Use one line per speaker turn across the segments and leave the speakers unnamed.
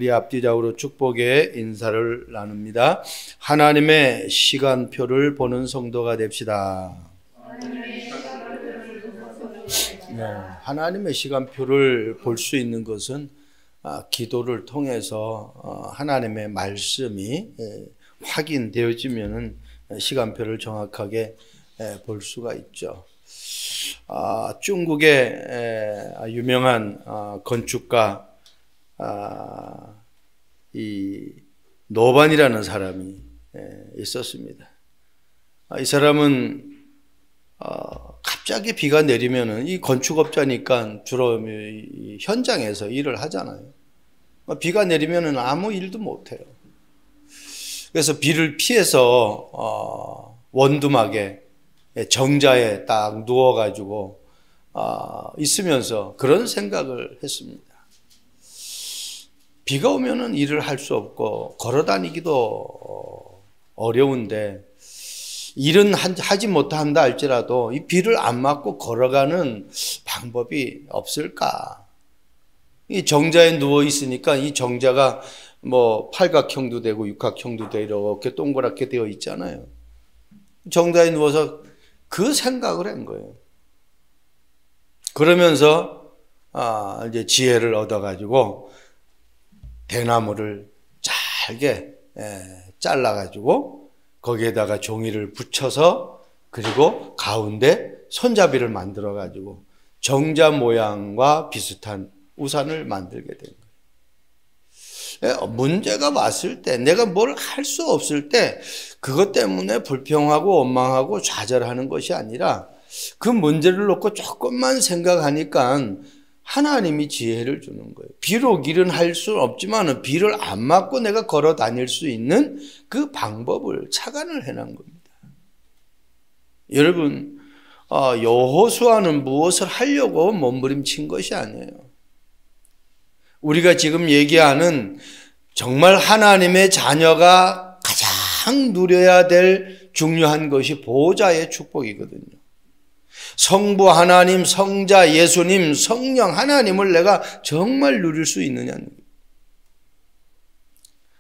우리 앞뒤적으로 축복의 인사를 나눕니다. 하나님의 시간표를 보는 성도가 됩시다. 하나님의 시간표를 볼 수 있는 것은 기도를 통해서 하나님의 말씀이 확인되어지면 시간표를 정확하게 볼 수가 있죠. 중국의 유명한 건축가 이 노반이라는 사람이 있었습니다. 이 사람은 갑자기 비가 내리면은 이 건축업자니까 주로 현장에서 일을 하잖아요. 비가 내리면은 아무 일도 못 해요. 그래서 비를 피해서 원두막에 정자에 딱 누워가지고 있으면서 그런 생각을 했습니다. 비가 오면은 일을 할 수 없고 걸어 다니기도 어려운데 일은 하지 못한다 할지라도 이 비를 안 맞고 걸어가는 방법이 없을까? 이 정자에 누워 있으니까 이 정자가 뭐 팔각형도 되고 육각형도 되고 이렇게 동그랗게 되어 있잖아요. 정자에 누워서 그 생각을 한 거예요. 그러면서 이제 지혜를 얻어가지고 대나무를 잘게 잘라가지고 거기에다가 종이를 붙여서 그리고 가운데 손잡이를 만들어가지고 정자 모양과 비슷한 우산을 만들게 된 거예요. 문제가 왔을 때 내가 뭘 할 수 없을 때 그것 때문에 불평하고 원망하고 좌절하는 것이 아니라 그 문제를 놓고 조금만 생각하니까 하나님이 지혜를 주는 거예요. 비록 일은 할 수는 없지만 비를 안 맞고 내가 걸어 다닐 수 있는 그 방법을 착안을 해놓은 겁니다. 여러분, 여호수아는 무엇을 하려고 몸부림친 것이 아니에요. 우리가 지금 얘기하는 정말 하나님의 자녀가 가장 누려야 될 중요한 것이 보호자의 축복이거든요. 성부 하나님, 성자 예수님, 성령 하나님을 내가 정말 누릴 수 있느냐는 거예요.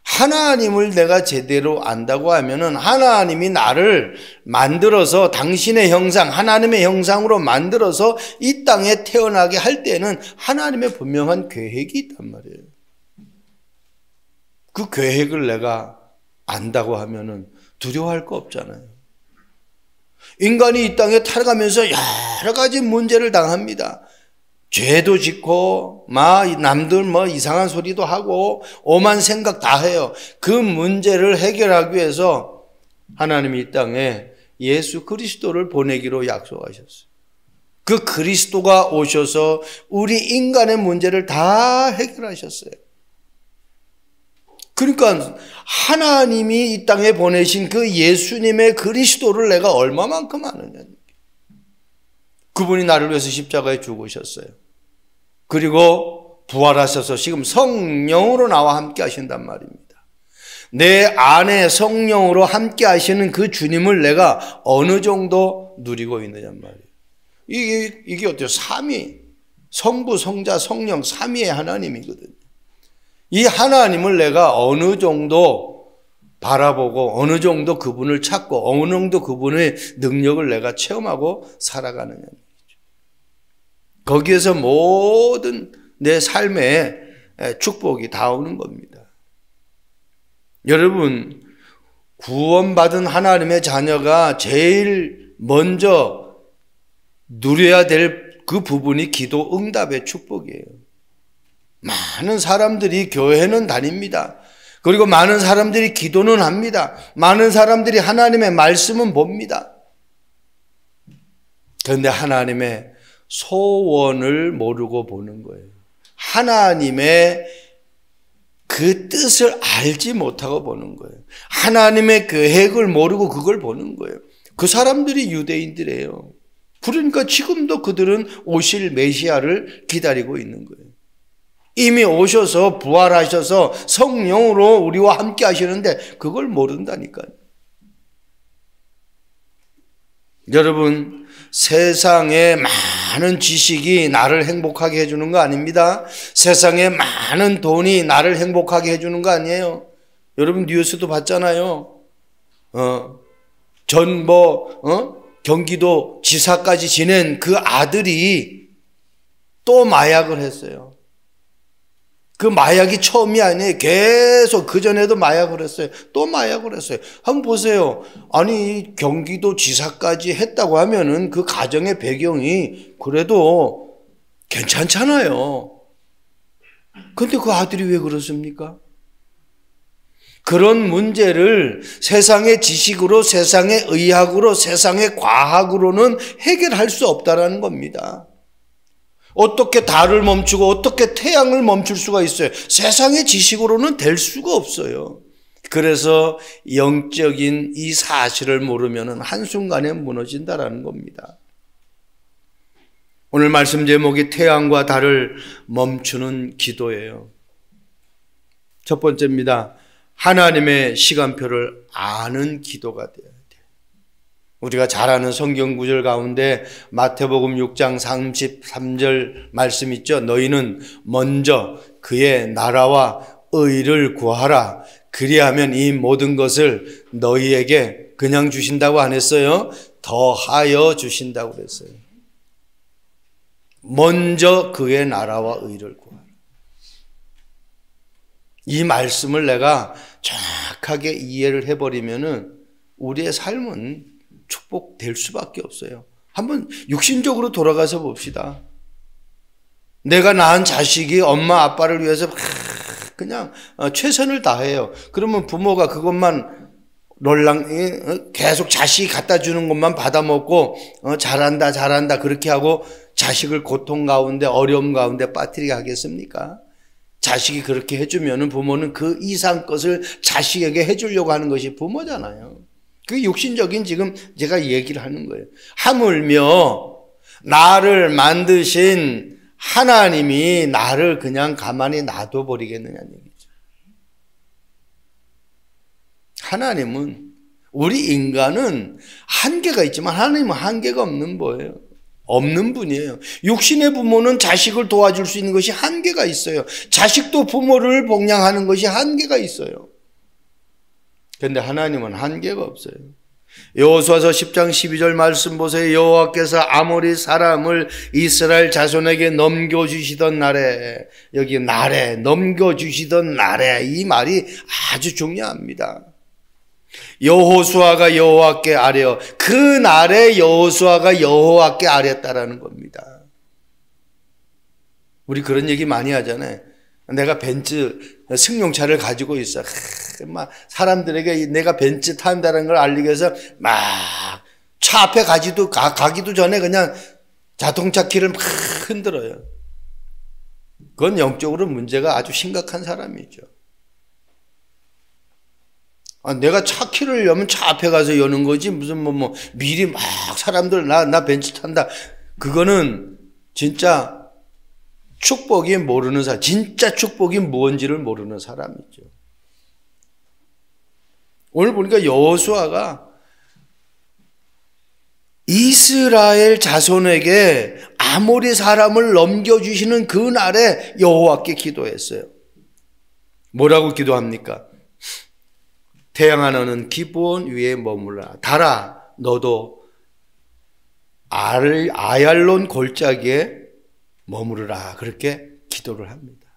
하나님을 내가 제대로 안다고 하면은 하나님이 나를 만들어서 당신의 형상, 하나님의 형상으로 만들어서 이 땅에 태어나게 할 때는 하나님의 분명한 계획이 있단 말이에요. 그 계획을 내가 안다고 하면은 두려워할 거 없잖아요. 인간이 이 땅에 살아가면서 여러 가지 문제를 당합니다. 죄도 짓고 남들 이상한 소리도 하고 오만 생각 다 해요. 그 문제를 해결하기 위해서 하나님이 이 땅에 예수 그리스도를 보내기로 약속하셨어요. 그 그리스도가 오셔서 우리 인간의 문제를 다 해결하셨어요. 그러니까 하나님이 이 땅에 보내신 그 예수님의 그리스도를 내가 얼마만큼 아느냐. 그분이 나를 위해서 십자가에 죽으셨어요. 그리고 부활하셔서 지금 성령으로 나와 함께 하신단 말입니다. 내 안에 성령으로 함께 하시는 그 주님을 내가 어느 정도 누리고 있느냐 말이에요. 이게 어때요? 삼위, 성부, 성자, 성령 삼위의 하나님이거든요. 이 하나님을 내가 어느 정도 바라보고 어느 정도 그분을 찾고 어느 정도 그분의 능력을 내가 체험하고 살아가느냐. 거기에서 모든 내 삶에 축복이 다 오는 겁니다. 여러분, 구원받은 하나님의 자녀가 제일 먼저 누려야 될 그 부분이 기도 응답의 축복이에요. 많은 사람들이 교회는 다닙니다. 그리고 많은 사람들이 기도는 합니다. 많은 사람들이 하나님의 말씀은 봅니다. 그런데 하나님의 소원을 모르고 보는 거예요. 하나님의 그 뜻을 알지 못하고 보는 거예요. 하나님의 계획을 모르고 그걸 보는 거예요. 그 사람들이 유대인들이에요. 그러니까 지금도 그들은 오실 메시아를 기다리고 있는 거예요. 이미 오셔서 부활하셔서 성령으로 우리와 함께 하시는데 그걸 모른다니까요. 여러분, 세상에 많은 지식이 나를 행복하게 해주는 거 아닙니다. 세상에 많은 돈이 나를 행복하게 해주는 거 아니에요. 여러분 뉴스도 봤잖아요. 경기도 지사까지 지낸 그 아들이 또 마약을 했어요. 그 마약이 처음이 아니에요. 계속 그전에도 마약을 했어요. 또 마약을 했어요. 한번 보세요. 아니 경기도 지사까지 했다고 하면은 그 가정의 배경이 그래도 괜찮잖아요. 근데 그 아들이 왜 그렇습니까? 그런 문제를 세상의 지식으로, 세상의 의학으로, 세상의 과학으로는 해결할 수 없다라는 겁니다. 어떻게 달을 멈추고 어떻게 태양을 멈출 수가 있어요? 세상의 지식으로는 될 수가 없어요. 그래서 영적인 이 사실을 모르면 한순간에 무너진다라는 겁니다. 오늘 말씀 제목이 태양과 달을 멈추는 기도예요. 첫 번째입니다. 하나님의 시간표를 아는 기도가 돼야 돼요. 우리가 잘 아는 성경 구절 가운데 마태복음 6장 33절 말씀 있죠. 너희는 먼저 그의 나라와 의를 구하라. 그리하면 이 모든 것을 너희에게 그냥 주신다고 안 했어요. 더하여 주신다고 그랬어요. 먼저 그의 나라와 의를 구하라. 이 말씀을 내가 정확하게 이해를 해버리면은 우리의 삶은 축복될 수밖에 없어요. 한번 육신적으로 돌아가서 봅시다. 내가 낳은 자식이 엄마 아빠를 위해서 그냥 최선을 다해요. 그러면 부모가 그것만 계속 자식이 갖다 주는 것만 받아먹고 잘한다 잘한다 그렇게 하고 자식을 고통 가운데 어려움 가운데 빠뜨리게 하겠습니까? 자식이 그렇게 해주면 부모는 그 이상 것을 자식에게 해주려고 하는 것이 부모잖아요. 그 육신적인 지금 제가 얘기를 하는 거예요. 하물며 나를 만드신 하나님이 나를 그냥 가만히 놔둬버리겠느냐는 얘기죠. 하나님은, 우리 인간은 한계가 있지만 하나님은 한계가 없는 거예요. 없는 분이에요. 육신의 부모는 자식을 도와줄 수 있는 것이 한계가 있어요. 자식도 부모를 복양하는 것이 한계가 있어요. 그런데 하나님은 한계가 없어요. 여호수아서 10장 12절 말씀 보세요. 여호와께서 아모리 사람을 이스라엘 자손에게 넘겨주시던 날에, 여기 날에, 넘겨주시던 날에, 이 말이 아주 중요합니다. 여호수아가 여호와께 아뢰어, 그 날에 여호수아가 여호와께 아뢰었다라는 겁니다. 우리 그런 얘기 많이 하잖아요. 내가 벤츠 승용차를 가지고 있어. 사람들에게 내가 벤츠 탄다는 걸 알리기 위해서 막 차 앞에 가기도 전에 그냥 자동차 키를 막 흔들어요. 그건 영적으로 문제가 아주 심각한 사람이죠. 내가 차 키를 여면 차 앞에 가서 여는 거지 무슨 미리 막 사람들 나 벤츠 탄다. 그거는 진짜 축복이 모르는 사람, 진짜 축복이 뭔지를 모르는 사람이죠. 오늘 보니까 여호수아가 이스라엘 자손에게 아모리 사람을 넘겨주시는 그 날에 여호와께 기도했어요. 뭐라고 기도합니까? 태양아 너는 기브온 위에 머물라. 달아 너도 아얄론 골짜기에 머무르라. 그렇게 기도를 합니다.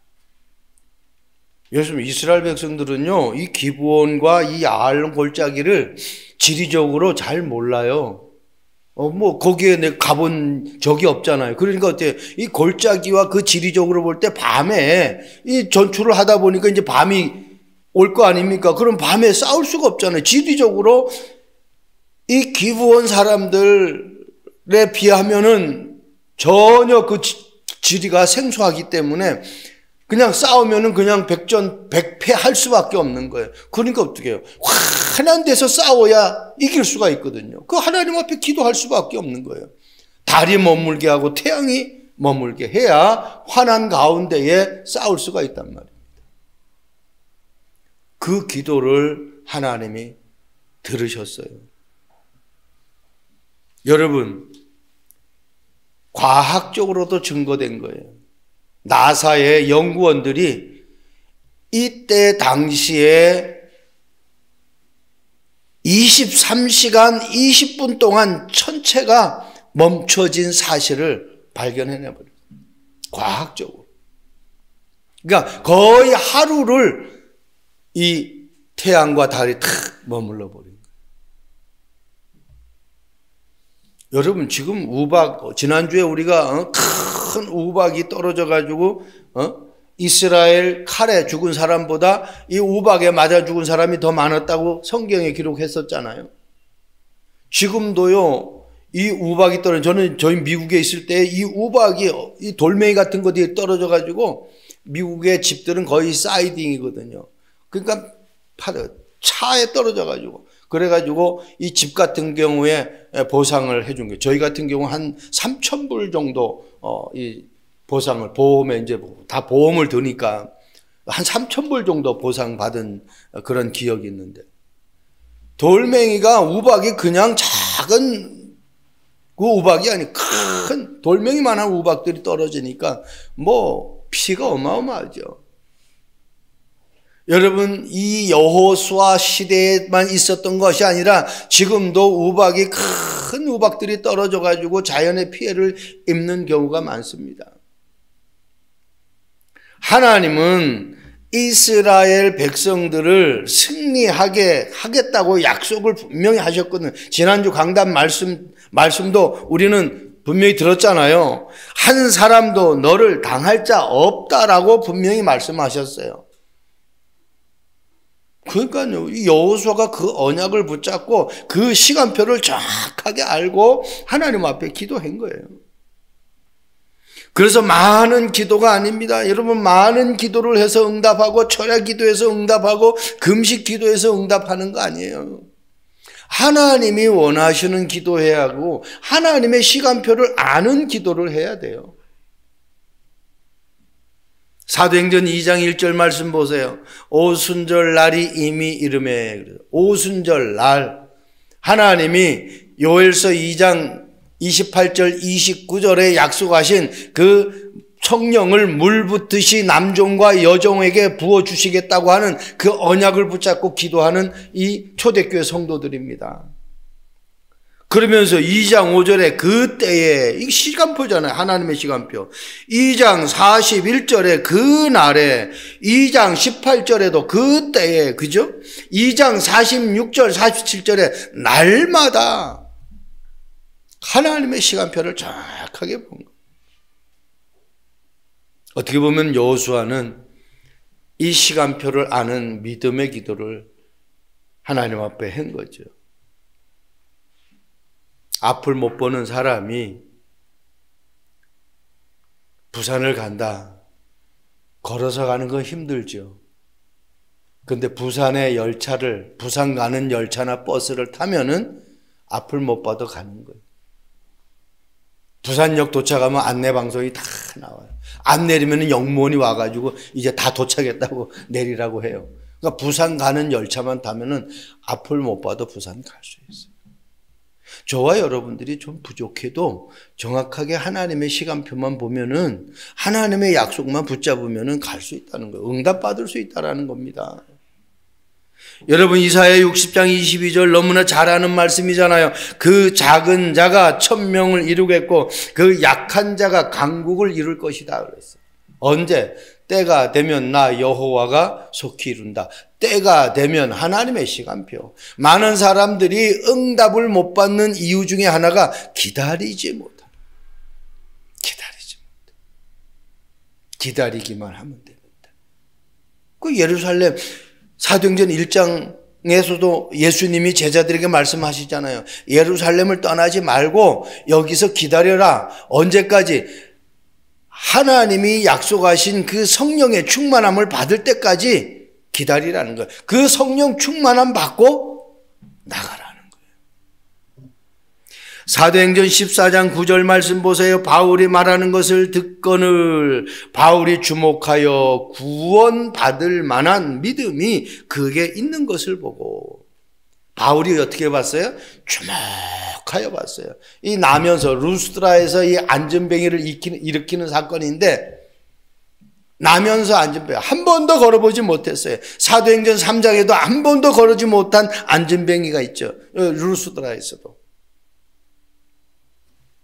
요즘 이스라엘 백성들은요, 이 기브온과 이 아얄론 골짜기를 지리적으로 잘 몰라요. 거기에 내가 가본 적이 없잖아요. 그러니까 어때요? 이 골짜기와 그 지리적으로 볼 때 밤에 이 전투를 하다 보니까 이제 밤이 올 거 아닙니까? 그럼 밤에 싸울 수가 없잖아요. 지리적으로 이 기브온 사람들에 비하면은 전혀 그 지리가 생소하기 때문에 그냥 싸우면은 그냥 백패할 수밖에 없는 거예요. 그러니까 어떻게 해요? 환한 데서 싸워야 이길 수가 있거든요. 그 하나님 앞에 기도할 수밖에 없는 거예요. 달이 머물게 하고 태양이 머물게 해야 환한 가운데에 싸울 수가 있단 말입니다. 그 기도를 하나님이 들으셨어요. 여러분, 과학적으로도 증거된 거예요. 나사의 연구원들이 이때 당시에 23시간 20분 동안 천체가 멈춰진 사실을 발견해내버려요. 과학적으로. 그러니까 거의 하루를 이 태양과 달이 탁 머물러 버린 거예요. 여러분, 지금 우박, 지난주에 우리가 큰 우박이 떨어져 가지고 이스라엘 칼에 죽은 사람보다 이 우박에 맞아 죽은 사람이 더 많았다고 성경에 기록했었잖아요. 지금도요, 이 우박이 저는 저희 미국에 있을 때 이 우박이, 이 돌멩이 같은 것들이 떨어져 가지고 미국의 집들은 거의 사이딩이거든요. 그러니까 차에 떨어져 가지고, 그래가지고 이 집 같은 경우에 보상을 해준 거예요. 저희 같은 경우 한 3,000불 정도 이 보상을, 보험에 이제 다 보험을 드니까 한 3,000불 정도 보상받은 그런 기억이 있는데, 돌멩이가, 우박이 그냥 작은 그 우박이 아니 큰 돌멩이만한 우박들이 떨어지니까 뭐 피가 어마어마하죠. 여러분, 이 여호수아 시대에만 있었던 것이 아니라 지금도 우박이, 큰 우박들이 떨어져 가지고 자연의 피해를 입는 경우가 많습니다. 하나님은 이스라엘 백성들을 승리하게 하겠다고 약속을 분명히 하셨거든요. 지난주 강단 말씀도 우리는 분명히 들었잖아요. 한 사람도 너를 당할 자 없다라고 분명히 말씀하셨어요. 그러니까요, 이 여호수아가 그 언약을 붙잡고 그 시간표를 정확하게 알고 하나님 앞에 기도한 거예요. 그래서 많은 기도가 아닙니다. 여러분, 많은 기도를 해서 응답하고 철야 기도해서 응답하고 금식 기도해서 응답하는 거 아니에요. 하나님이 원하시는 기도해야 하고 하나님의 시간표를 아는 기도를 해야 돼요. 사도행전 2장 1절 말씀 보세요. 오순절 날이 이미 이르매. 오순절 날, 하나님이 요엘서 2장 28절 29절에 약속하신 그 성령을 물 붓듯이 남종과 여종에게 부어주시겠다고 하는 그 언약을 붙잡고 기도하는 이 초대교회 성도들입니다. 그러면서 2장 5절에 그때에, 이 시간표잖아요. 하나님의 시간표. 2장 41절에 그 날에, 2장 18절에도 그때에, 그죠? 2장 46절, 47절에 날마다 하나님의 시간표를 정확하게 본 거예요. 어떻게 보면 여호수아는 이 시간표를 아는 믿음의 기도를 하나님 앞에 한 거죠. 앞을 못 보는 사람이 부산을 간다. 걸어서 가는 건 힘들죠. 근데 부산 가는 열차나 버스를 타면은 앞을 못 봐도 가는 거예요. 부산역 도착하면 안내방송이 다 나와요. 안 내리면 영무원이 와가지고 이제 다 도착했다고 내리라고 해요. 그러니까 부산 가는 열차만 타면은 앞을 못 봐도 부산 갈 수 있어요. 저와 여러분들이 좀 부족해도 정확하게 하나님의 시간표만 보면은, 하나님의 약속만 붙잡으면은 갈 수 있다는 거예요. 응답받을 수 있다라는 겁니다. 여러분, 이사야 60장 22절 너무나 잘 아는 말씀이잖아요. 그 작은 자가 1000명을 이루겠고 그 약한 자가 강국을 이룰 것이다 그랬어요. 언제? 때가 되면 나 여호와가 속히 이룬다. 때가 되면, 하나님의 시간표. 많은 사람들이 응답을 못 받는 이유 중에 하나가 기다리지 못한다. 기다리기만 하면 됩니다. 그 예루살렘 사도행전 1장에서도 예수님이 제자들에게 말씀하시잖아요. 예루살렘을 떠나지 말고 여기서 기다려라. 언제까지? 하나님이 약속하신 그 성령의 충만함을 받을 때까지 기다리라는 거예요. 그 성령 충만함 받고 나가라는 거예요. 사도행전 14장 9절 말씀 보세요. 바울이 말하는 것을 듣거늘 바울이 주목하여 구원받을 만한 믿음이 그에게 있는 것을 보고, 바울이 어떻게 봤어요? 주목하여 봤어요. 이 나면서 루스드라에서 이 안전뱅이를 일으키는 사건인데, 나면서 안전뱅이 한 번도 걸어보지 못했어요. 사도행전 3장에도 한 번도 걸어지 못한 안전뱅이가 있죠. 루스드라에서도.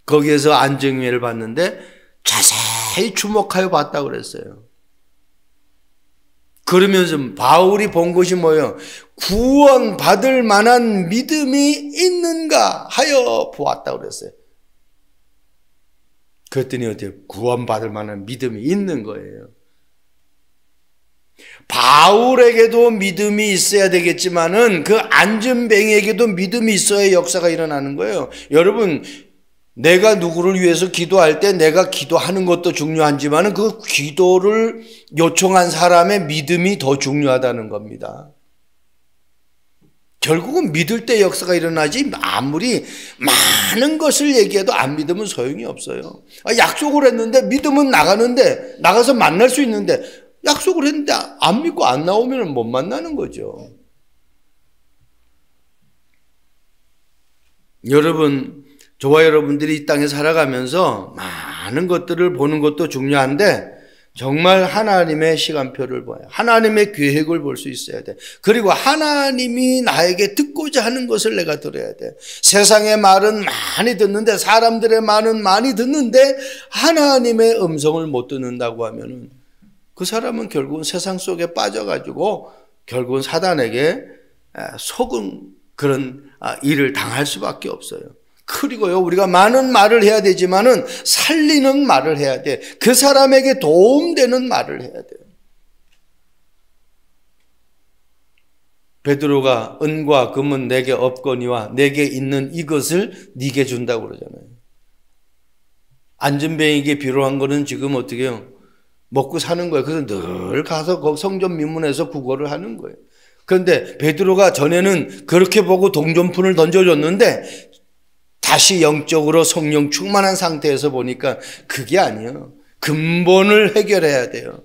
거기에서 안전뱅이를 봤는데 자세히 주목하여 봤다고 그랬어요. 그러면서 바울이 본 것이 뭐예요? 구원받을 만한 믿음이 있는가 하여 보았다고 그랬어요. 그랬더니 어때요? 구원받을 만한 믿음이 있는 거예요. 바울에게도 믿음이 있어야 되겠지만은 그 안전뱅이에게도 믿음이 있어야 역사가 일어나는 거예요. 여러분, 내가 누구를 위해서 기도할 때 내가 기도하는 것도 중요하지만 그 기도를 요청한 사람의 믿음이 더 중요하다는 겁니다. 결국은 믿을 때 역사가 일어나지 아무리 많은 것을 얘기해도 안 믿으면 소용이 없어요. 약속을 했는데 믿으면 나가서 만날 수 있는데 약속을 했는데 안 믿고 안 나오면 못 만나는 거죠. 여러분, 저와 여러분들이 이 땅에 살아가면서 많은 것들을 보는 것도 중요한데 정말 하나님의 시간표를 봐요. 하나님의 계획을 볼 수 있어야 돼. 그리고 하나님이 나에게 듣고자 하는 것을 내가 들어야 돼. 세상의 말은 많이 듣는데, 사람들의 말은 많이 듣는데 하나님의 음성을 못 듣는다고 하면은 그 사람은 결국은 세상 속에 빠져가지고 결국은 사단에게 속은 그런 일을 당할 수밖에 없어요. 그리고요, 우리가 많은 말을 해야 되지만은 살리는 말을 해야 돼. 그 사람에게 도움되는 말을 해야 돼요. 베드로가 은과 금은 내게 없거니와 내게 있는 이것을 네게 준다고 그러잖아요. 안전뱅이에게 필요한 거는 지금 어떻게 해요? 먹고 사는 거예요. 그래서 늘 가서 성전 민문에서 구걸을 하는 거예요. 그런데 베드로가 전에는 그렇게 보고 동전푼을 던져줬는데 다시 영적으로 성령 충만한 상태에서 보니까 그게 아니에요. 근본을 해결해야 돼요.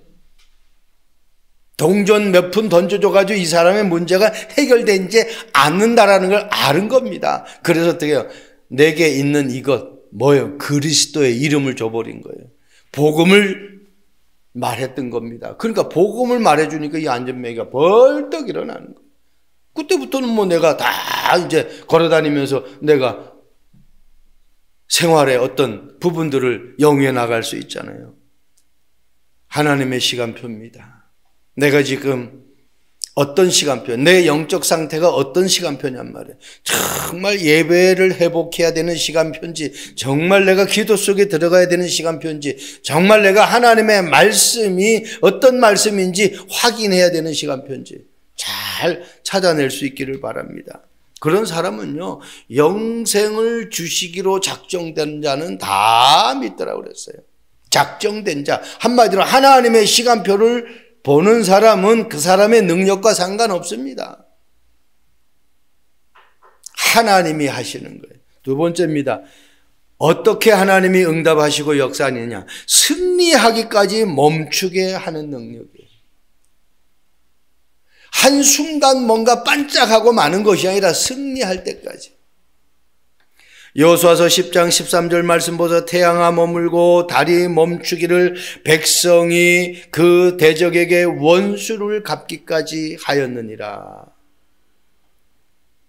동전 몇 푼 던져줘가지고 이 사람의 문제가 해결되지 않는다라는 걸 아는 겁니다. 그래서 어떻게 해요? 내게 있는 이것 뭐예요? 그리스도의 이름을 줘버린 거예요. 복음을 말했던 겁니다. 그러니까 복음을 말해주니까 이 안전뱅이가 벌떡 일어나는 거예요. 그때부터는 뭐 내가 다 이제 걸어다니면서 내가 생활의 어떤 부분들을 영위해 나갈 수 있잖아요. 하나님의 시간표입니다. 내가 지금 어떤 시간표, 내 영적 상태가 어떤 시간표냔 말이에요. 정말 예배를 회복해야 되는 시간표인지, 정말 내가 기도 속에 들어가야 되는 시간표인지, 정말 내가 하나님의 말씀이 어떤 말씀인지 확인해야 되는 시간표인지 잘 찾아낼 수 있기를 바랍니다. 그런 사람은요, 영생을 주시기로 작정된 자는 다 믿더라고 그랬어요. 작정된 자, 한마디로 하나님의 시간표를 보는 사람은 그 사람의 능력과 상관없습니다. 하나님이 하시는 거예요. 두 번째입니다. 어떻게 하나님이 응답하시고 역사하느냐? 승리하기까지 멈추게 하는 능력이에요. 한순간 뭔가 반짝하고 마는 것이 아니라 승리할 때까지. 여호수아서 10장 13절 말씀 보자. 태양아 머물고 달이 멈추기를 백성이 그 대적에게 원수를 갚기까지 하였느니라.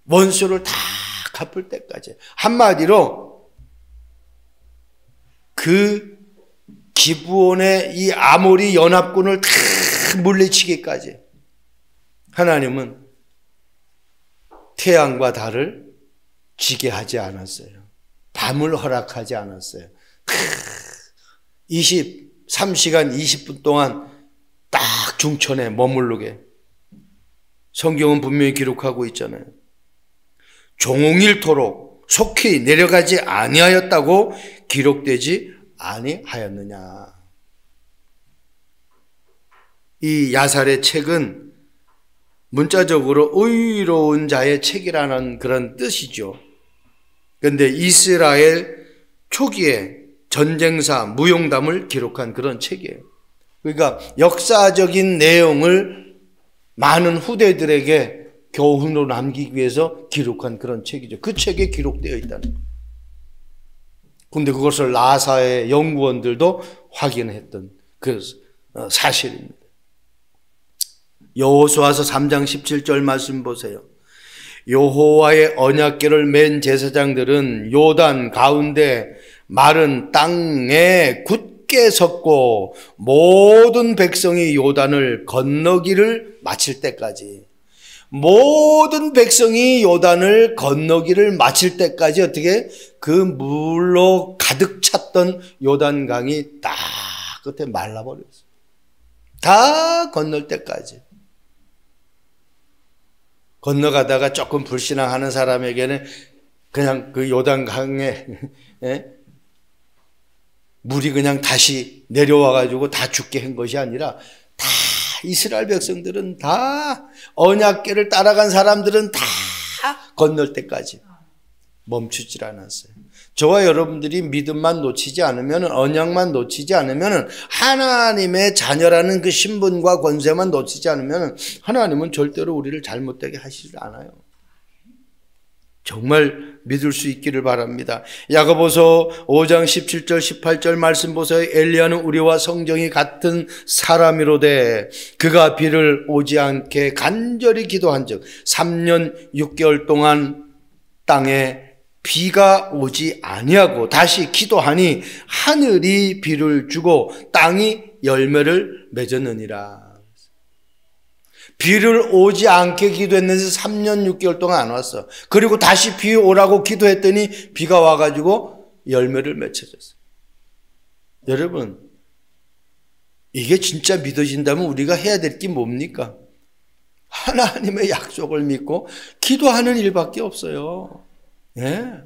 원수를 다 갚을 때까지. 한마디로 그 기브온의 이 아모리 연합군을 다 물리치기까지 하나님은 태양과 달을 지게 하지 않았어요. 밤을 허락하지 않았어요. 23시간 20분 동안 딱 중천에 머무르게 성경은 분명히 기록하고 있잖아요. 종일토록 속히 내려가지 아니하였다고 기록되지 아니하였느냐. 이 야살의 책은 문자적으로 의로운 자의 책이라는 그런 뜻이죠. 그런데 이스라엘 초기에 전쟁사 무용담을 기록한 그런 책이에요. 그러니까 역사적인 내용을 많은 후대들에게 교훈으로 남기기 위해서 기록한 그런 책이죠. 그 책에 기록되어 있다는 거예요. 근데 그것을 나사의 연구원들도 확인했던 그 사실입니다. 여호수아서 3장 17절 말씀 보세요. 여호와의 언약궤를 맨 제사장들은 요단 가운데 마른 땅에 굳게 섰고 모든 백성이 요단을 건너기를 마칠 때까지, 모든 백성이 요단을 건너기를 마칠 때까지 어떻게 그 물로 가득 찼던 요단강이 딱 끝에 말라버렸어요. 다 건널 때까지. 건너가다가 조금 불신앙하는 사람에게는 그냥 그 요단강에 물이 그냥 다시 내려와가지고 다 죽게 한 것이 아니라 다 이스라엘 백성들은 다 언약궤를 따라간 사람들은 다 건널 때까지 멈추질 않았어요. 저와 여러분들이 믿음만 놓치지 않으면, 언약만 놓치지 않으면, 하나님의 자녀라는 그 신분과 권세만 놓치지 않으면 하나님은 절대로 우리를 잘못되게 하시지 않아요. 정말 믿을 수 있기를 바랍니다. 야고보서 5장 17절 18절 말씀 보세요. 엘리야는 우리와 성정이 같은 사람이로되 그가 비를 오지 않게 간절히 기도한즉 3년 6개월 동안 땅에 비가 오지 아니하고 다시 기도하니 하늘이 비를 주고 땅이 열매를 맺었느니라. 비를 오지 않게 기도했는데 3년 6개월 동안 안 왔어. 그리고 다시 비 오라고 기도했더니 비가 와가지고 열매를 맺혀졌어요. 여러분, 이게 진짜 믿어진다면 우리가 해야 될 게 뭡니까? 하나님의 약속을 믿고 기도하는 일밖에 없어요. 예.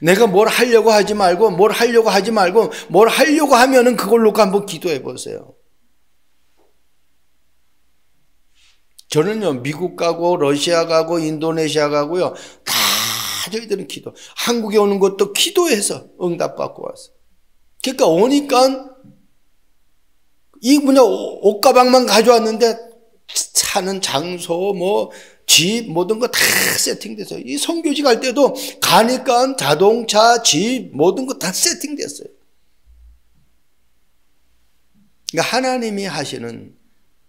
내가 뭘 하려고 하지 말고 뭘 하려고 하면은 그걸 놓고 한번 기도해 보세요. 저는요, 미국 가고 러시아 가고 인도네시아 가고요, 다 저희들은 기도. 한국에 오는 것도 기도해서 응답받고 왔어요. 그러니까 오니까 이 그냥 옷가방만 가져왔는데 사는 장소 집 모든 거 다 세팅됐어요. 이 선교지 갈 때도 가니까 자동차, 집 모든 거 다 세팅됐어요. 그러니까 하나님이 하시는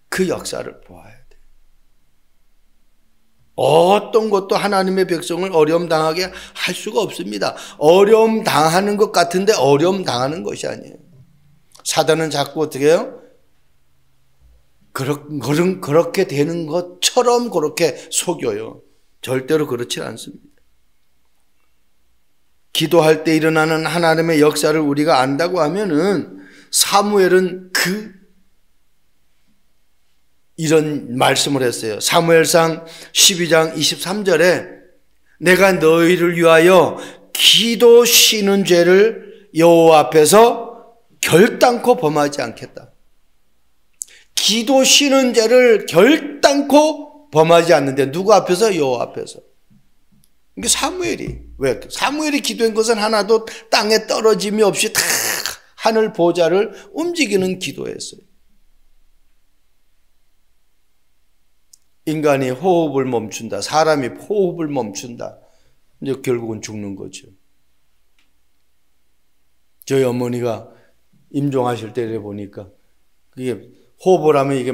그 역사를 보아야 돼요. 어떤 것도 하나님의 백성을 어려움 당하게 할 수가 없습니다. 어려움 당하는 것 같은데 어려움 당하는 것이 아니에요. 사단은 자꾸 어떻게 해요? 그렇게 되는 것처럼 그렇게 속여요. 절대로 그렇지 않습니다. 기도할 때 일어나는 하나님의 역사를 우리가 안다고 하면은 사무엘은 이런 말씀을 했어요. 사무엘상 12장 23절에 내가 너희를 위하여 기도 쉬는 죄를 여호와 앞에서 결단코 범하지 않겠다. 기도 쉬는 죄를 결단코 범하지 않는데 누구 앞에서? 여호와 앞에서. 이게 사무엘이 기도한 것은 하나도 땅에 떨어짐이 없이 다 하늘 보좌를 움직이는 기도였어요. 인간이 호흡을 멈춘다. 사람이 호흡을 멈춘다. 이제 결국은 죽는 거죠. 저희 어머니가 임종하실 때 보니까 그게 호흡을 하면 이게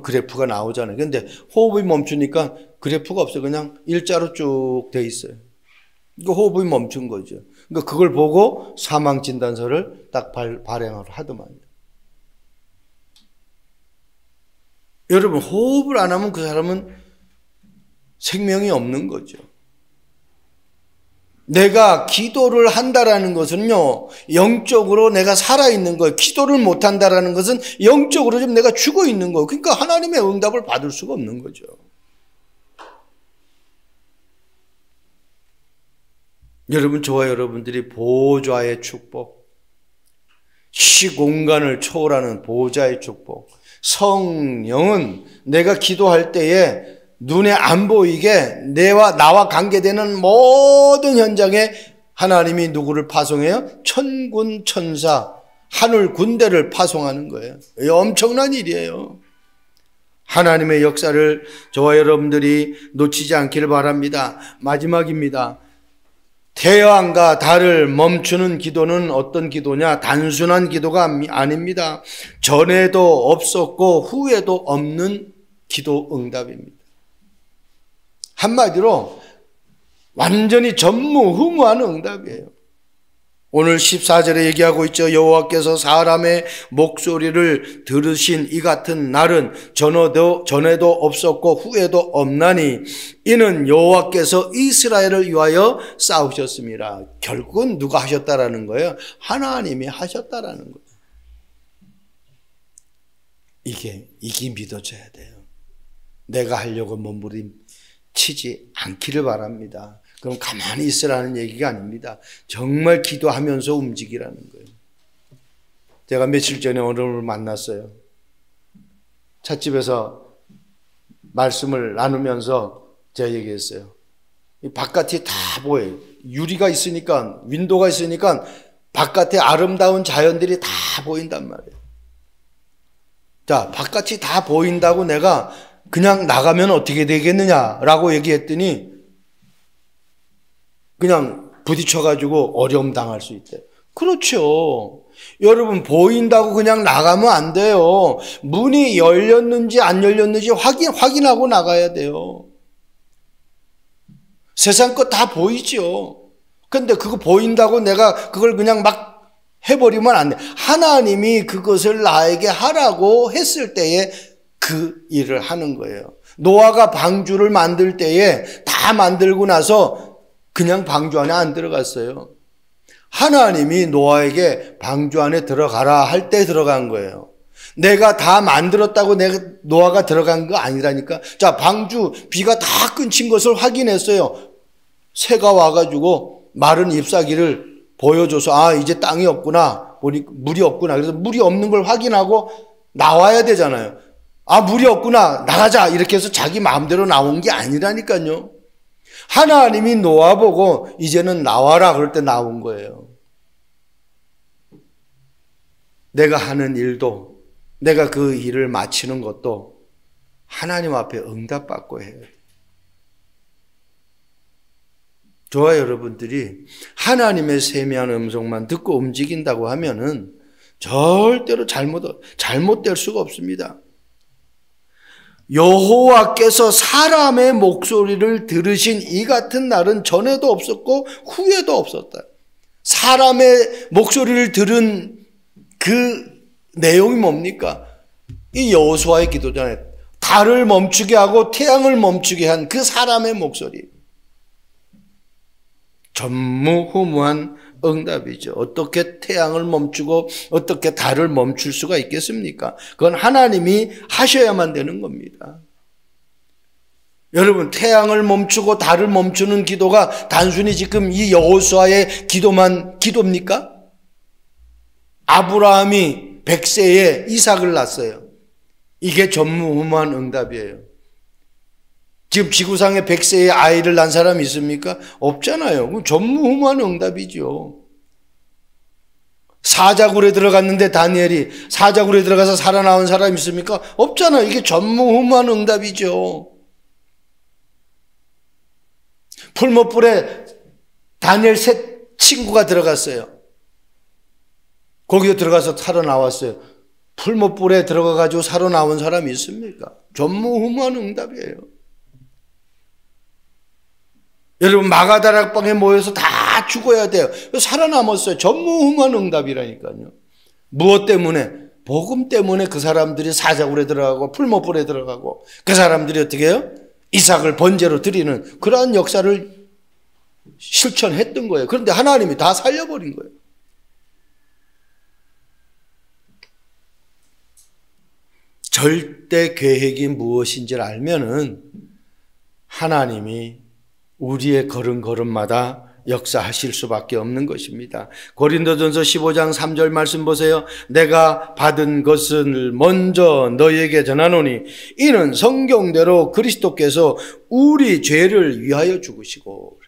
그래프가 나오잖아요. 근데 호흡이 멈추니까 그래프가 없어요. 그냥 일자로 쭉 돼 있어요. 이거 호흡이 멈춘 거죠. 그러니까 그걸 보고 사망 진단서를 딱 발행을 하더만요. 여러분, 호흡을 안 하면 그 사람은 생명이 없는 거죠. 내가 기도를 한다라는 것은요, 영적으로 내가 살아있는 거예요. 기도를 못 한다라는 것은 영적으로 좀 내가 죽어 있는 거예요. 그러니까 하나님의 응답을 받을 수가 없는 거죠. 여러분, 저와 여러분들이 보좌의 축복, 시공간을 초월하는 보좌의 축복, 성령은 내가 기도할 때에 눈에 안 보이게 나와 관계되는 모든 현장에 하나님이 누구를 파송해요? 천군 천사, 하늘 군대를 파송하는 거예요. 엄청난 일이에요. 하나님의 역사를 저와 여러분들이 놓치지 않기를 바랍니다. 마지막입니다. 태양과 달을 멈추는 기도는 어떤 기도냐? 단순한 기도가 아닙니다. 전에도 없었고 후에도 없는 기도 응답입니다. 한마디로 완전히 전무후무한 응답이에요. 오늘 14절에 얘기하고 있죠. 여호와께서 사람의 목소리를 들으신 이 같은 날은 전에도 없었고 후에도 없나니 이는 여호와께서 이스라엘을 위하여 싸우셨습니다. 결국은 누가 하셨다라는 거예요? 하나님이 하셨다라는 거예요. 이게 믿어져야 돼요. 내가 하려고 몸부림치지 않기를 바랍니다. 그럼 가만히 있으라는 얘기가 아닙니다. 정말 기도하면서 움직이라는 거예요. 제가 며칠 전에 어느 분을 만났어요. 찻집에서 말씀을 나누면서 제가 얘기했어요. 바깥이 다 보여요. 유리가 있으니까, 윈도우가 있으니까 바깥에 아름다운 자연들이 다 보인단 말이에요. 자, 바깥이 다 보인다고 내가 그냥 나가면 어떻게 되겠느냐라고 얘기했더니 그냥 부딪혀가지고 어려움 당할 수 있대요. 그렇죠. 여러분, 보인다고 그냥 나가면 안 돼요. 문이 열렸는지 안 열렸는지 확인하고 나가야 돼요. 세상 것 다 보이죠. 근데 그거 보인다고 내가 그걸 그냥 막 해버리면 안 돼. 하나님이 그것을 나에게 하라고 했을 때에 그 일을 하는 거예요. 노아가 방주를 만들 때에 다 만들고 나서 그냥 방주 안에 안 들어갔어요. 하나님이 노아에게 방주 안에 들어가라 할 때 들어간 거예요. 내가 다 만들었다고 노아가 들어간 거 아니라니까. 자, 방주 비가 다 끊친 것을 확인했어요. 새가 와가지고 마른 잎사귀를 보여줘서 이제 땅이 없구나, 물이 없구나. 그래서 물이 없는 걸 확인하고 나와야 되잖아요. 물이 없구나, 나가자 이렇게 해서 자기 마음대로 나온 게 아니라니까요. 하나님이 노아 보고 이제는 나와라 그럴 때 나온 거예요. 내가 하는 일도, 내가 그 일을 마치는 것도 하나님 앞에 응답받고 해요. 저와 여러분들이 하나님의 세미한 음성만 듣고 움직인다고 하면은 절대로 잘못될 수가 없습니다. 여호와께서 사람의 목소리를 들으신 이 같은 날은 전에도 없었고 후에도 없었다. 사람의 목소리를 들은 그 내용이 뭡니까? 이 여호수아의 기도잖아요. 달을 멈추게 하고 태양을 멈추게 한 그 사람의 목소리. 전무후무한 응답이죠. 어떻게 태양을 멈추고 어떻게 달을 멈출 수가 있겠습니까? 그건 하나님이 하셔야만 되는 겁니다. 여러분, 태양을 멈추고 달을 멈추는 기도가 단순히 지금 이 여호수아의 기도입니까? 아브라함이 100세에 이삭을 낳았어요. 이게 전무후무한 응답이에요. 지금 지구상에 100세의 아이를 낳은 사람이 있습니까? 없잖아요. 그럼 전무후무한 응답이죠. 사자굴에 들어갔는데 다니엘이 사자굴에 들어가서 살아나온 사람이 있습니까? 없잖아요. 이게 전무후무한 응답이죠. 풀무불에 다니엘 셋 친구가 들어갔어요. 거기에 들어가서 살아나왔어요. 풀무불에 들어가가지고 살아나온 사람이 있습니까? 전무후무한 응답이에요. 여러분, 마가다락방에 모여서 다 죽어야 돼요. 살아남았어요. 전무후무한 응답이라니까요. 무엇 때문에? 복음 때문에 그 사람들이 사자굴에 들어가고 풀무불에 들어가고 그 사람들이 어떻게 해요? 이삭을 번제로 드리는 그러한 역사를 실천했던 거예요. 그런데 하나님이 다 살려버린 거예요. 절대 계획이 무엇인지를 알면은 하나님이 우리의 걸음걸음마다 역사하실 수밖에 없는 것입니다. 고린도전서 15장 3절 말씀 보세요. 내가 받은 것을 먼저 너희에게 전하노니 이는 성경대로 그리스도께서 우리 죄를 위하여 죽으시고.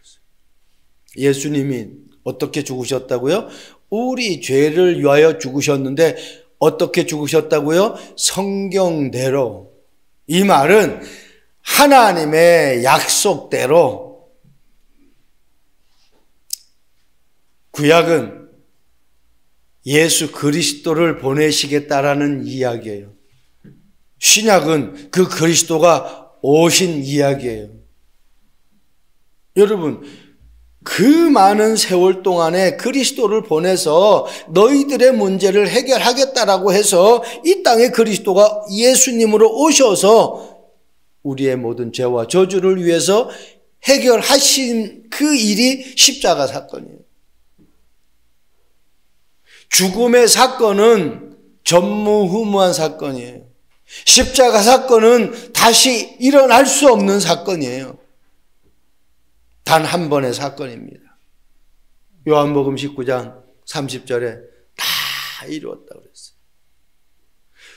예수님이 어떻게 죽으셨다고요? 우리 죄를 위하여 죽으셨는데 어떻게 죽으셨다고요? 성경대로 이 말은 하나님의 약속대로 구약은 예수 그리스도를 보내시겠다라는 이야기예요. 신약은 그 그리스도가 오신 이야기예요. 여러분, 그 많은 세월 동안에 그리스도를 보내서 너희들의 문제를 해결하겠다라고 해서 이 땅에 그리스도가 예수님으로 오셔서 우리의 모든 죄와 저주를 위해서 해결하신 그 일이 십자가 사건이에요. 죽음의 사건은 전무후무한 사건이에요. 십자가 사건은 다시 일어날 수 없는 사건이에요. 단 한 번의 사건입니다. 요한복음 19장 30절에 다 이루었다고 그랬어요.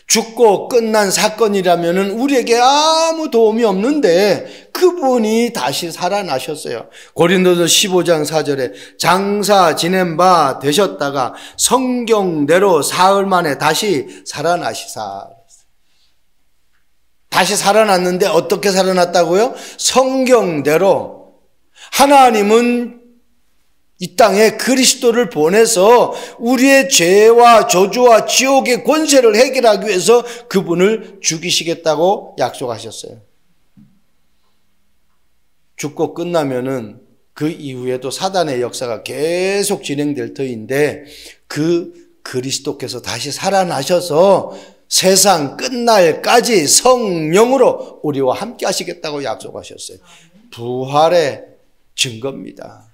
죽고 끝난 사건이라면 우리에게 아무 도움이 없는데 그분이 다시 살아나셨어요. 고린도서 15장 4절에 장사 지낸 바 되셨다가 성경대로 사흘 만에 다시 살아나시사. 다시 살아났는데 어떻게 살아났다고요? 성경대로. 하나님은 이 땅에 그리스도를 보내서 우리의 죄와 저주와 지옥의 권세를 해결하기 위해서 그분을 죽이시겠다고 약속하셨어요. 죽고 끝나면은 그 이후에도 사단의 역사가 계속 진행될 터인데 그 그리스도께서 다시 살아나셔서 세상 끝날까지 성령으로 우리와 함께 하시겠다고 약속하셨어요. 부활의 증거입니다.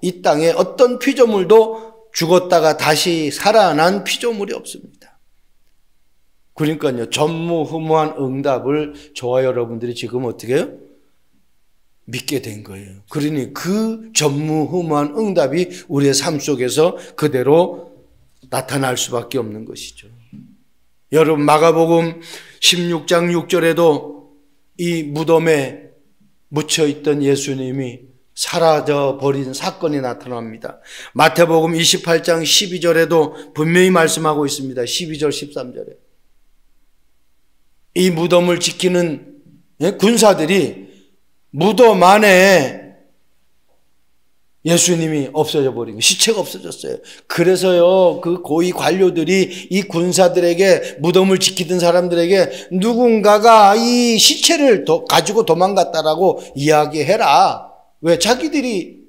이 땅에 어떤 피조물도 죽었다가 다시 살아난 피조물이 없습니다. 그러니까요, 전무후무한 응답을 저와 여러분들이 지금 어떻게 해요? 믿게 된 거예요. 그러니 그 전무후무한 응답이 우리의 삶 속에서 그대로 나타날 수밖에 없는 것이죠. 여러분, 마가복음 16장 6절에도 이 무덤에 묻혀있던 예수님이 사라져버린 사건이 나타납니다. 마태복음 28장 12절에도 분명히 말씀하고 있습니다. 12절 13절에 이 무덤을 지키는 군사들이 무덤 안에 예수님이 없어져 버린 거예요. 시체가 없어졌어요. 그래서요, 그 고위 관료들이 이 군사들에게, 무덤을 지키던 사람들에게 누군가가 이 시체를 가지고 도망갔다라고 이야기해라. 왜? 자기들이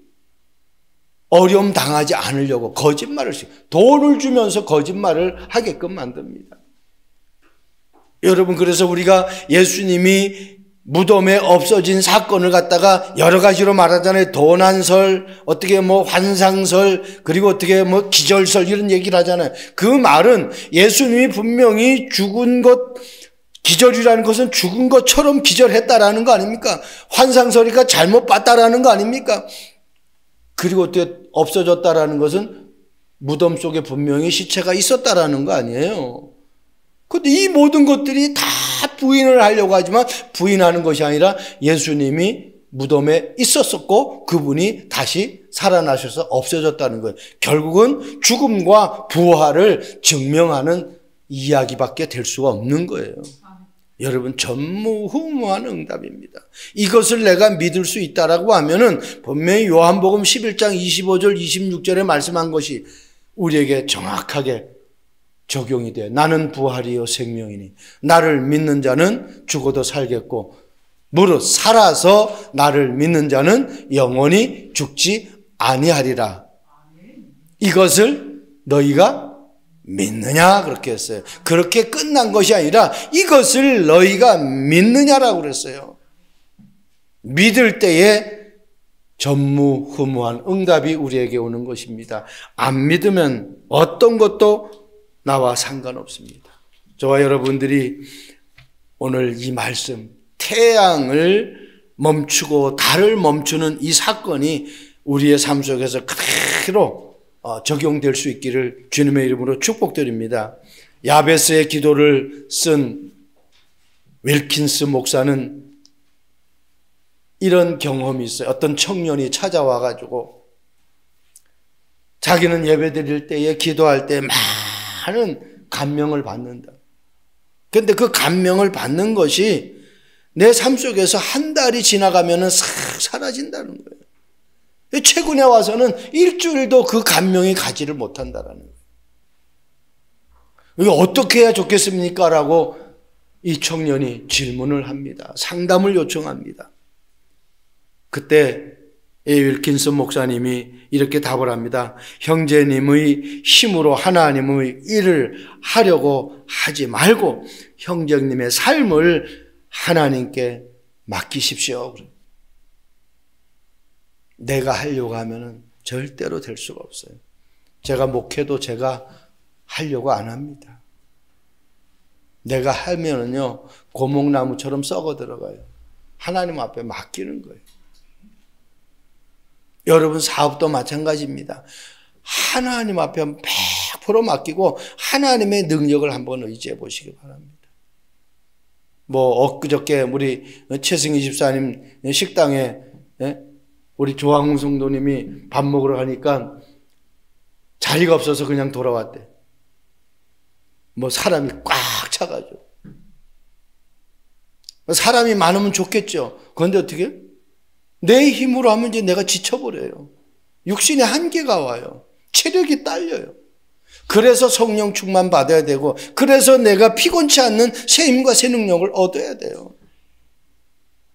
어려움 당하지 않으려고 거짓말을 돈을 주면서 거짓말을 하게끔 만듭니다. 여러분, 그래서 우리가 예수님이 무덤에 없어진 사건을 갖다가 여러 가지로 말하잖아요. 도난설, 어떻게 환상설, 그리고 어떻게 기절설 이런 얘기를 하잖아요. 그 말은 예수님이 분명히 죽은 것, 기절이라는 것은 죽은 것처럼 기절했다라는 거 아닙니까? 환상설이니까 잘못 봤다라는 거 아닙니까? 그리고 어떻게 없어졌다라는 것은 무덤 속에 분명히 시체가 있었다라는 거 아니에요. 근데 이 모든 것들이 다 부인을 하려고 하지만 부인하는 것이 아니라 예수님이 무덤에 있었었고 그분이 다시 살아나셔서 없어졌다는 거예요. 결국은 죽음과 부활을 증명하는 이야기밖에 될 수가 없는 거예요. 여러분, 전무후무한 응답입니다. 이것을 내가 믿을 수 있다라고 하면은 분명히 요한복음 11장 25절 26절에 말씀한 것이 우리에게 정확하게 적용이 돼. 나는 부활이요 생명이니 나를 믿는 자는 죽어도 살겠고 무릇 살아서 나를 믿는 자는 영원히 죽지 아니하리라. 이것을 너희가 믿느냐 그렇게 했어요. 그렇게 끝난 것이 아니라 이것을 너희가 믿느냐라고 그랬어요. 믿을 때에 전무후무한 응답이 우리에게 오는 것입니다. 안 믿으면 어떤 것도 나와 상관없습니다. 저와 여러분들이 오늘 이 말씀, 태양을 멈추고 달을 멈추는 이 사건이 우리의 삶 속에서 그대로 적용될 수 있기를 주님의 이름으로 축복드립니다. 야베스의 기도를 쓴 윌킨스 목사는 이런 경험이 있어요. 어떤 청년이 찾아와 가지고 자기는 예배 드릴 때에 기도할 때 많은 감명을 받는다. 근데 그 감명을 받는 것이 내 삶 속에서 한 달이 지나가면은 싹 사라진다는 거예요. 최근에 와서는 일주일도 그 감명이 가지를 못한다라는 거예요. 이거 어떻게 해야 좋겠습니까? 라고 이 청년이 질문을 합니다. 상담을 요청합니다. 그때 A. 윌킨슨 목사님이 이렇게 답을 합니다. 형제님의 힘으로 하나님의 일을 하려고 하지 말고 형제님의 삶을 하나님께 맡기십시오. 내가 하려고 하면은 절대로 될 수가 없어요. 제가 목회도 제가 하려고 안 합니다. 내가 하면은요, 고목나무처럼 썩어 들어가요. 하나님 앞에 맡기는 거예요. 여러분 사업도 마찬가지입니다. 하나님 앞에 100% 맡기고 하나님의 능력을 한번 의지해 보시기 바랍니다. 엊그저께 우리 최승희 집사님 식당에 우리 조항훈 성도님이 밥 먹으러 가니까 자리가 없어서 그냥 돌아왔대. 사람이 꽉 차가지고. 사람이 많으면 좋겠죠. 그런데 어떻게? 내 힘으로 하면 이제 내가 지쳐버려요. 육신의 한계가 와요. 체력이 딸려요. 그래서 성령 충만 받아야 되고, 그래서 내가 피곤치 않는 새 힘과 새 능력을 얻어야 돼요.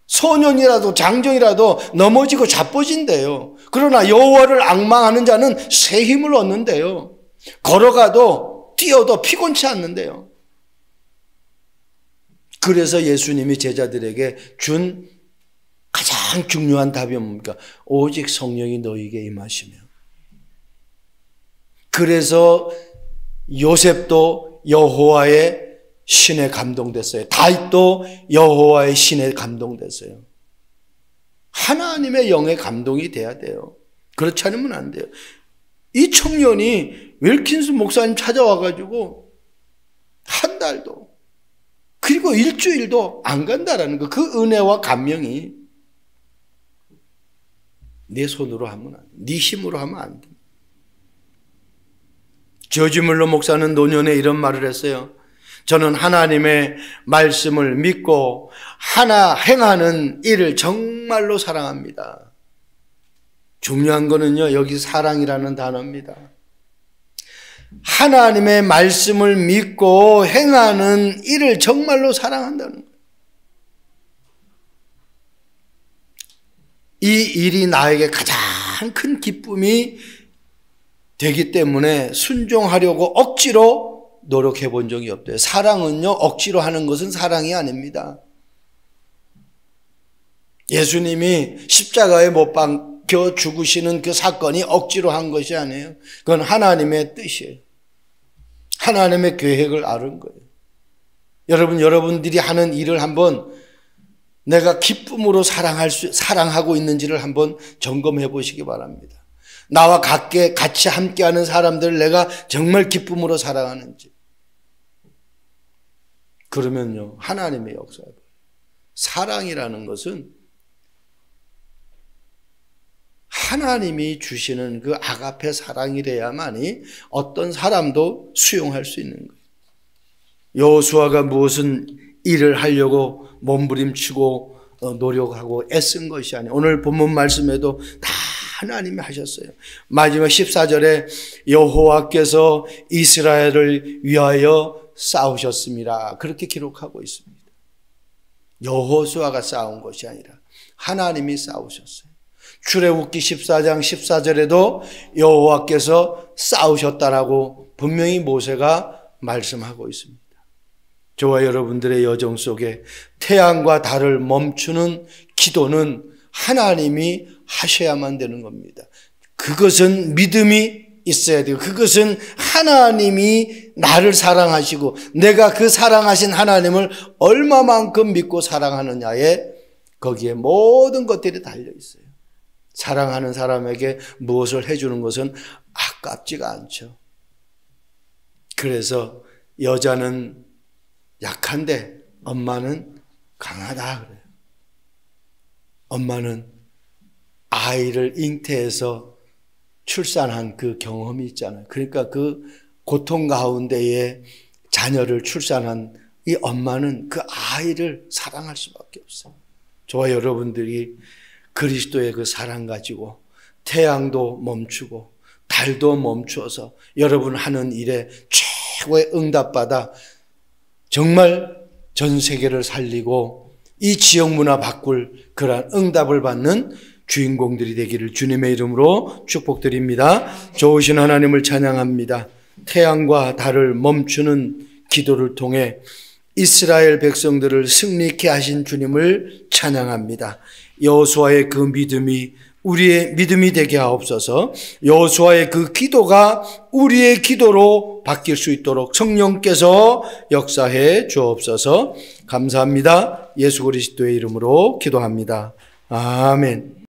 소년이라도 장정이라도 넘어지고 자빠진대요. 그러나 여호와를 앙망하는 자는 새 힘을 얻는데요. 걸어가도 뛰어도 피곤치 않는데요. 그래서 예수님이 제자들에게 준 가장 중요한 답이 뭡니까? 오직 성령이 너희에게 임하시며. 그래서 요셉도 여호와의 신에 감동됐어요. 다윗도 여호와의 신에 감동됐어요. 하나님의 영에 감동이 돼야 돼요. 그렇지 않으면 안 돼요. 이 청년이 윌킨슨 목사님 찾아와가지고 한 달도 그리고 일주일도 안 간다라는 거. 그 은혜와 감명이 내 손으로 하면 안 돼. 네 힘으로 하면 안 돼. 조지 물러 목사는 노년에 이런 말을 했어요. 저는 하나님의 말씀을 믿고 하나 행하는 일을 정말로 사랑합니다. 중요한 거는요, 여기 사랑이라는 단어입니다. 하나님의 말씀을 믿고 행하는 일을 정말로 사랑한다는 거예요. 이 일이 나에게 가장 큰 기쁨이 되기 때문에 순종하려고 억지로 노력해 본 적이 없대요. 사랑은요, 억지로 하는 것은 사랑이 아닙니다. 예수님이 십자가에 못 박혀 죽으시는 그 사건이 억지로 한 것이 아니에요. 그건 하나님의 뜻이에요. 하나님의 계획을 아는 거예요. 여러분들이 하는 일을 한번 내가 기쁨으로 사랑하고 있는지를 한번 점검해 보시기 바랍니다. 나와 같이 함께하는 사람들을 내가 정말 기쁨으로 사랑하는지. 그러면요, 하나님의 역사예요. 사랑이라는 것은 하나님이 주시는 그 아가페 사랑이래야만이 어떤 사람도 수용할 수 있는 거예요. 여호수아가 무슨 일을 하려고 몸부림치고 노력하고 애쓴 것이 아니에요. 오늘 본문 말씀에도 다 하나님이 하셨어요. 마지막 14절에 여호와께서 이스라엘을 위하여 싸우셨습니다. 그렇게 기록하고 있습니다. 여호수아가 싸운 것이 아니라 하나님이 싸우셨어요. 출애굽기 14장 14절에도 여호와께서 싸우셨다라고 분명히 모세가 말씀하고 있습니다. 저와 여러분들의 여정 속에 태양과 달을 멈추는 기도는 하나님이 하셔야만 되는 겁니다. 그것은 믿음이 있어야 돼요. 그것은 하나님이 나를 사랑하시고 내가 그 사랑하신 하나님을 얼마만큼 믿고 사랑하느냐에 거기에 모든 것들이 달려 있어요. 사랑하는 사람에게 무엇을 해주는 것은 아깝지가 않죠. 그래서 여자는 약한데 엄마는 강하다 그래요. 엄마는 아이를 잉태해서 출산한 그 경험이 있잖아요. 그러니까 그 고통 가운데에 자녀를 출산한 이 엄마는 그 아이를 사랑할 수밖에 없어요. 저와 여러분들이 그리스도의 그 사랑 가지고 태양도 멈추고 달도 멈추어서 여러분 하는 일에 최고의 응답받아 정말 전 세계를 살리고 이 지역 문화 바꿀 그러한 응답을 받는 주인공들이 되기를 주님의 이름으로 축복드립니다. 좋으신 하나님을 찬양합니다. 태양과 달을 멈추는 기도를 통해 이스라엘 백성들을 승리케 하신 주님을 찬양합니다. 여호수아의 그 믿음이 우리의 믿음이 되게 하옵소서. 여호수아의 그 기도가 우리의 기도로 바뀔 수 있도록 성령께서 역사해 주옵소서. 감사합니다. 예수 그리스도의 이름으로 기도합니다. 아멘.